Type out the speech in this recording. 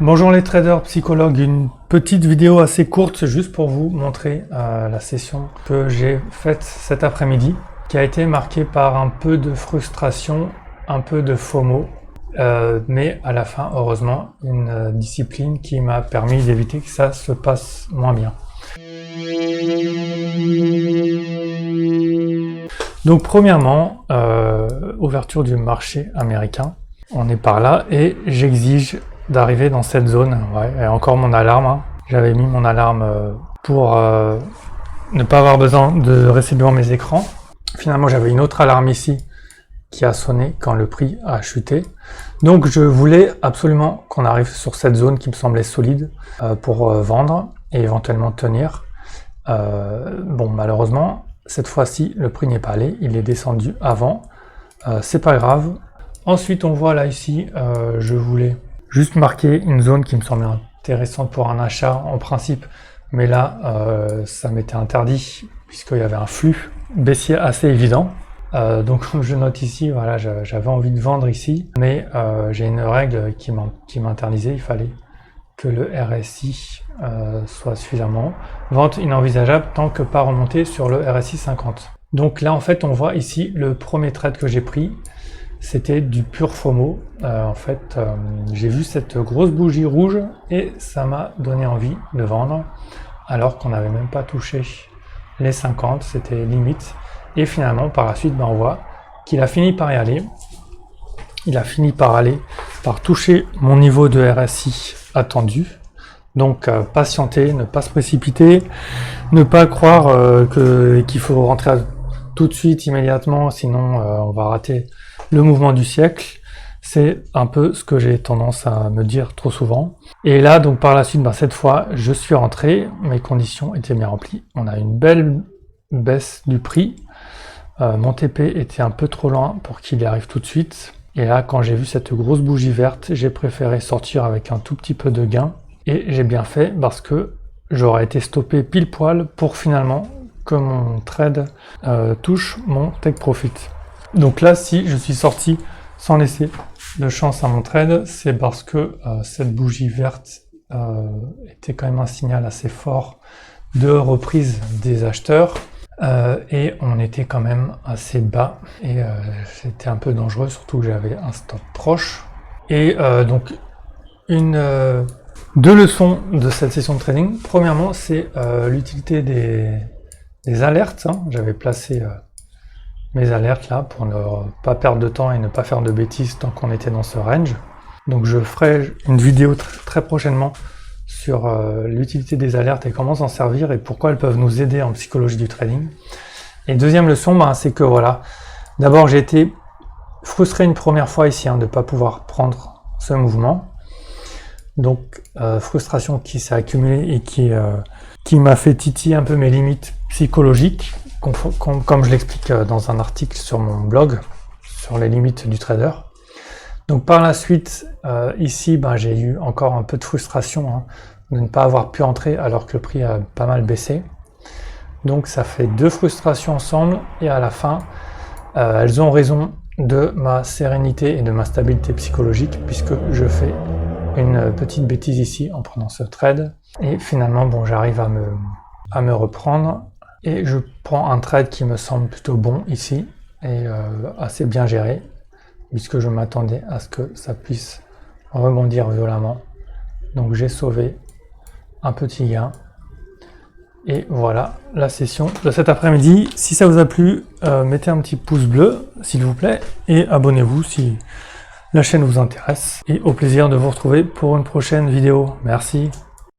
Bonjour les traders psychologues, une petite vidéo assez courte juste pour vous montrer la session que j'ai faite cet après-midi, qui a été marquée par un peu de frustration, un peu de FOMO, mais à la fin, heureusement, une discipline qui m'a permis d'éviter que ça se passe moins bien. Donc premièrement, ouverture du marché américain, on est par là et j'exige d'arriver dans cette zone. Ouais, et encore mon alarme, hein. J'avais mis mon alarme pour ne pas avoir besoin de rester devant mes écrans. Finalement j'avais une autre alarme ici qui a sonné quand le prix a chuté. Donc je voulais absolument qu'on arrive sur cette zone qui me semblait solide pour vendre et éventuellement tenir. Bon, malheureusement cette fois-ci le prix n'est pas allé, il est descendu avant, c'est pas grave. Ensuite on voit là ici, je voulais juste marquer une zone qui me semblait intéressante pour un achat en principe, mais là ça m'était interdit puisqu'il y avait un flux baissier assez évident. Donc comme je note ici, voilà, j'avais envie de vendre ici, mais j'ai une règle qui m'interdisait, il fallait que le RSI soit suffisamment vente inenvisageable tant que pas remonter sur le RSI 50. Donc là en fait on voit ici le premier trade que j'ai pris, c'était du pur FOMO. En fait j'ai vu cette grosse bougie rouge et ça m'a donné envie de vendre alors qu'on n'avait même pas touché les 50, c'était limite. Et finalement par la suite on voit qu'il a fini par y aller. Il a fini par toucher mon niveau de RSI attendu. Donc patienter, ne pas se précipiter, ne pas croire qu'il faut rentrer tout de suite, immédiatement, sinon on va rater le mouvement du siècle. C'est un peu ce que j'ai tendance à me dire trop souvent. Et là, donc par la suite, cette fois, je suis rentré, mes conditions étaient bien remplies. On a une belle baisse du prix. Mon TP était un peu trop loin pour qu'il y arrive tout de suite. Et là, quand j'ai vu cette grosse bougie verte, j'ai préféré sortir avec un tout petit peu de gain. Et j'ai bien fait parce que j'aurais été stoppé pile poil pour finalement que mon trade touche mon take profit. Donc là, si je suis sorti sans laisser de chance à mon trade, c'est parce que cette bougie verte était quand même un signal assez fort de reprise des acheteurs. Et on était quand même assez bas et c'était un peu dangereux, surtout que j'avais un stop proche. Et donc deux leçons de cette session de trading. Premièrement, c'est l'utilité des alertes, hein. J'avais placé mes alertes là pour ne pas perdre de temps et ne pas faire de bêtises tant qu'on était dans ce range. Donc je ferai une vidéo très prochainement sur l'utilité des alertes et comment s'en servir et pourquoi elles peuvent nous aider en psychologie du trading. Et deuxième leçon, c'est que voilà, d'abord j'ai été frustré une première fois ici de ne pas pouvoir prendre ce mouvement. Donc frustration qui s'est accumulée et qui m'a fait titiller un peu mes limites psychologiques, comme je l'explique dans un article sur mon blog, sur les limites du trader. Donc par la suite, ici, j'ai eu encore un peu de frustration de ne pas avoir pu entrer alors que le prix a pas mal baissé. Donc ça fait deux frustrations ensemble et à la fin, elles ont raison de ma sérénité et de ma stabilité psychologique puisque je fais une petite bêtise ici en prenant ce trade. Et finalement, j'arrive à me reprendre et je prends un trade qui me semble plutôt bon ici et assez bien géré, puisque je m'attendais à ce que ça puisse rebondir violemment. Donc j'ai sauvé un petit gain. Et voilà la session de cet après-midi. Si ça vous a plu, mettez un petit pouce bleu, s'il vous plaît, et abonnez-vous si la chaîne vous intéresse. Et au plaisir de vous retrouver pour une prochaine vidéo. Merci.